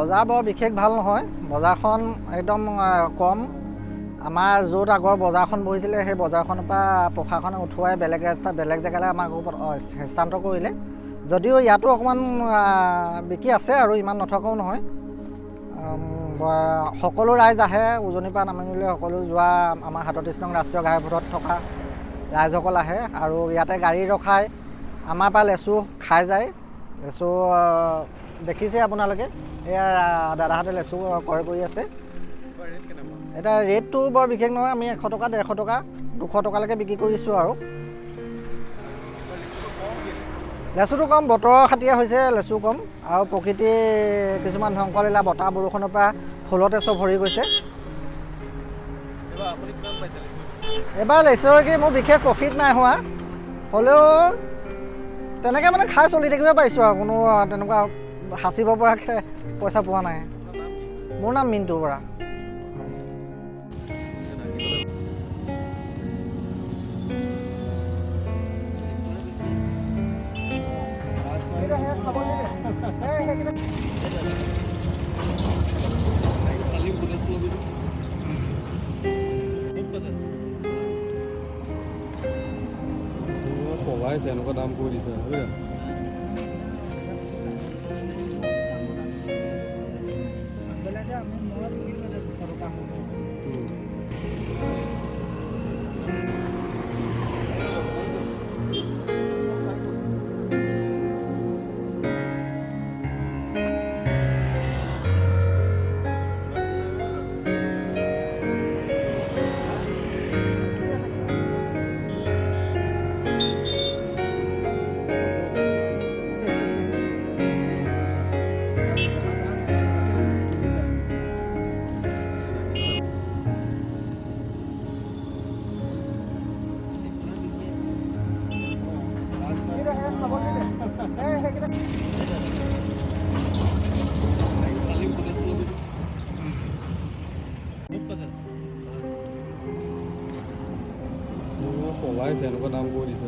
বজাৰ বৰ বিশেষ ভাল নহয়, বজাৰখন একদম কম। আমাৰ য'ত আগৰ বজাৰখন বহিছিলে সেই বজাৰখনৰ পৰা প্ৰশাসনে উঠুৱাই বেলেগ জেগালৈ আমাক স্থানান্তৰ কৰিলে। যদিও ইয়াতো অকণমান বিকি আছে আৰু ইমান নথকাও নহয়। সকলো ৰাইজ আহে উজনিৰ পৰা নামনিলৈ, সকলো যোৱা আমাৰ ৩৭ নং ৰাষ্ট্ৰীয় ঘাইপথত থকা ৰাইজসকল আহে আৰু ইয়াতে গাড়ী ৰখাই আমাৰ পৰা লেচু খাই যায়। লেচু দেখিছে আপোনালোকে, এয়া দাদাহঁতে লেচু ক্ৰয় কৰি আছে। এতিয়া ৰেটটো বৰ বিশেষ নহয়, আমি 100 টকা 150 টকা 200 টকালৈকে বিক্ৰী কৰিছোঁ আৰু। লেচুটো কম, বতৰৰ খাতিয়ে হৈছে লেচু কম আৰু প্ৰকৃতিৰ কিছুমান ধ্বংসলীলা, বতাহ বৰষুণৰ পৰা ফুলতে চব ভৰি গৈছে। এইবাৰ লেচুৰ কি মোৰ বিশেষ প্ৰফিট নাই হোৱা, হ'লেও তেনেকৈ মানে খাই চলি থাকিব পাৰিছোঁ আৰু, কোনো তেনেকুৱা সাঁচিব পৰাকৈ পইচা পোৱা নাই। মোৰ নাম মিণ্টু বৰা। পগাইছে এনেকুৱা দাম কৰি দিছে পগাইছে এনেকুৱা দাম কৰি দিছে